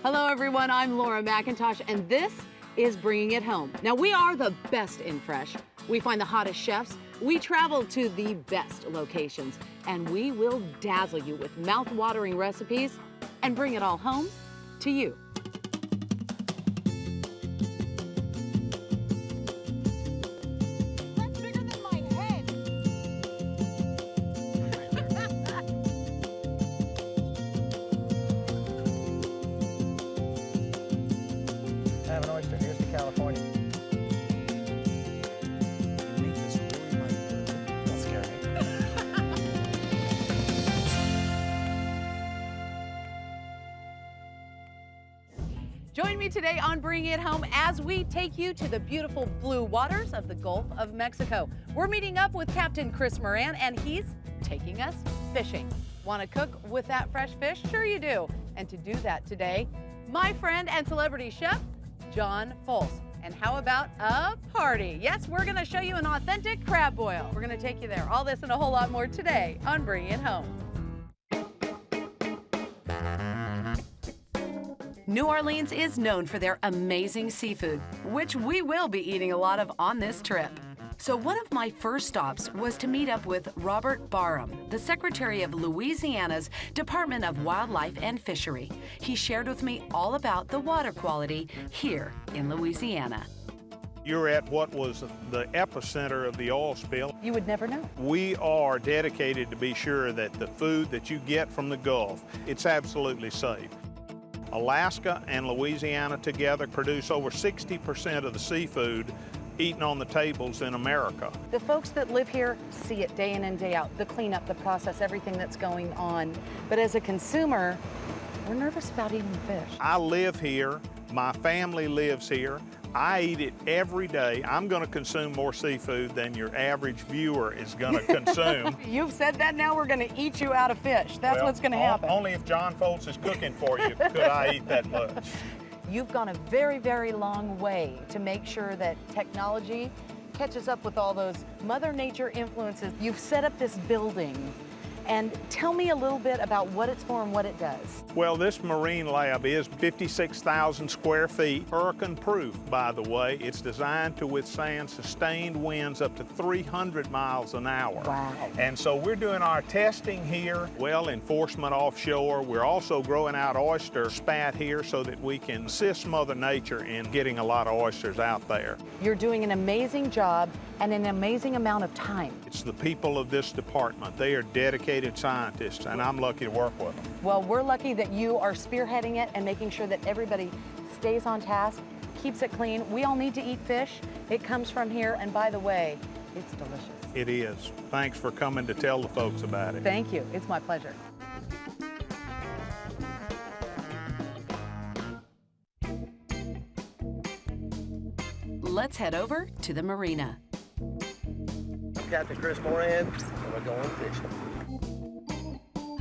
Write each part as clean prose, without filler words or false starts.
Hello, everyone. I'm Laura McIntosh, and this is Bringing It Home. Now, we are the best in fresh. We find the hottest chefs. We travel to the best locations, and we will dazzle you with mouth-watering recipes and bring it all home to you. That's bigger than my head. Have an oyster. Here's to California. Make this really light. Don't scare me. Join me today on Bringing It Home as we take you to the beautiful blue waters of the Gulf of Mexico. We're meeting up with Captain Chris Moran, and he's taking us fishing. Want to cook with that fresh fish? Sure you do. And to do that today, my friend and celebrity chef, John Folse. And how about a party? Yes, we're going to show you an authentic crab boil. We're going to take you there. All this and a whole lot more today on Bringing It Home. New Orleans is known for their amazing seafood, which we will be eating a lot of on this trip. So one of my first stops was to meet up with Robert Barham, the Secretary of Louisiana's Department of Wildlife and Fishery. He shared with me all about the water quality here in Louisiana. You're at what was the epicenter of the oil spill. You would never know. We are dedicated to be sure that the food that you get from the Gulf, it's absolutely safe. Alaska and Louisiana together produce over 60% of the seafood eaten on the tables in America. The folks that live here see it day in and day out, the cleanup, the process, everything that's going on. But as a consumer, we're nervous about eating fish. I live here, my family lives here, I eat it every day. I'm going to consume more seafood than your average viewer is going to consume. You've said that, now we're going to eat you out of fish. That's what's going to happen. Only if John Folse is cooking for you could I eat that much. You've gone a very, very long way to make sure that technology catches up with all those Mother Nature influences. You've set up this building. And tell me a little bit about what it's for and what it does. Well, this marine lab is 56,000 square feet, hurricane-proof, by the way. It's designed to withstand sustained winds up to 300 miles an hour. Wow. And so we're doing our testing here, well, enforcement offshore. We're also growing out oyster spat here so that we can assist Mother Nature in getting a lot of oysters out there. You're doing an amazing job and an amazing amount of time. It's the people of this department. They are dedicated scientists, and I'm lucky to work with them. Well, we're lucky that you are spearheading it and making sure that everybody stays on task, keeps it clean. We all need to eat fish. It comes from here, and by the way, it's delicious. It is. Thanks for coming to tell the folks about it. Thank you. It's my pleasure. Let's head over to the marina. I'm Captain Chris Moran, and we're going fishing.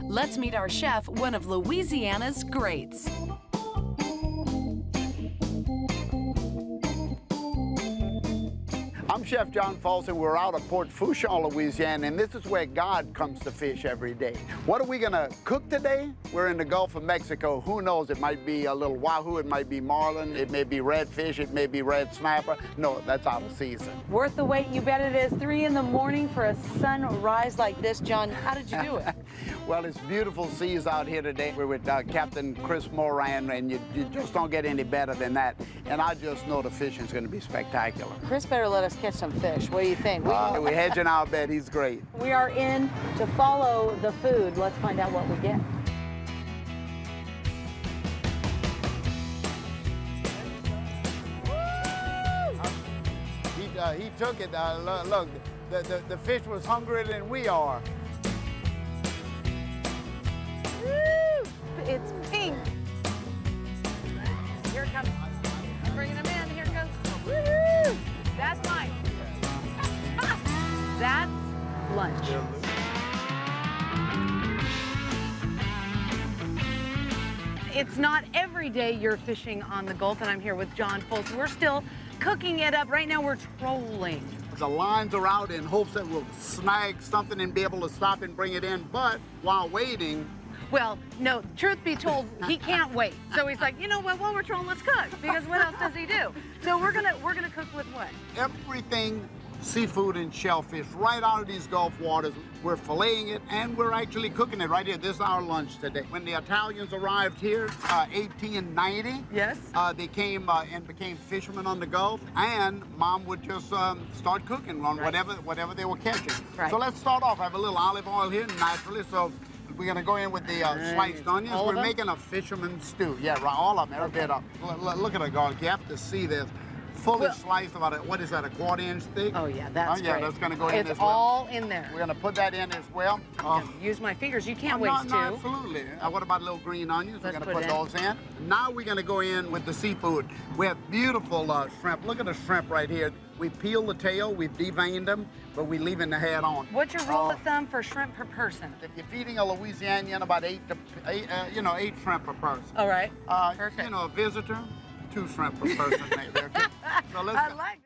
Let's meet our chef, one of Louisiana's greats. I'm Chef John Folse, and we're out of Port Fourchon, Louisiana, and this is where God comes to fish every day. What are we gonna cook today? We're in the Gulf of Mexico. Who knows? It might be a little wahoo, it might be marlin, it may be redfish, it may be red snapper. No, that's out of season. Worth the wait, you bet it is. 3 in the morning for a sunrise like this. John, how did you do it? Well, it's beautiful seas out here today. We're with Captain Chris Moran, and you just don't get any better than that. And I just know the fishing's gonna be spectacular. Chris better let us catch some fish. What do you think? We're hedging our bet. He's great. We are in to follow the food. Let's find out what we get. He took it. Look, the fish was hungrier than we are. Woo! It's pink. Here it comes. I'm bringing him in. Here it goes. Woo! That's mine. That's lunch. It's not every day you're fishing on the Gulf, and I'm here with John Folse. We're still cooking it up. Right now we're trolling. The lines are out in hopes that we'll snag something and be able to stop and bring it in, but while waiting, Well, no, truth be told, he can't wait. So he's like, you know what, while we're trolling, let's cook. Because what else does he do? So we're gonna cook with what? Everything seafood and shellfish right out of these Gulf waters. We're filleting it and we're actually cooking it right here. This is our lunch today. When the Italians arrived here, 1890, Yes. They came and became fishermen on the Gulf, and Mom would just start cooking on whatever they were catching. Right. So let's start off. I have a little olive oil here, naturally. So we're gonna go in with the sliced onions. All of We're them? making a fisherman stew. Yeah, right, all of them, every bit of them. Look at the garlic. You have to see this. Fully sliced, about what is that, a 1/4 inch thick? Oh yeah, that's yeah, great. that's gonna go in It's as well. all in there. We're gonna put that in as well. Use my fingers. You can't no, waste no, two. absolutely. What about little green onions? Let's We're put gonna put it in. those in. Now we're gonna go in with the seafood. We have beautiful shrimp. Look at the shrimp right here. We peel the tail, we've deveined them, but we're leaving the head on. What's your rule of thumb for shrimp per person? If you're feeding a Louisianian, about 8 shrimp per person. All right. Perfect. You know, a visitor, 2 shrimp per person maybe. Okay? So let's I go. like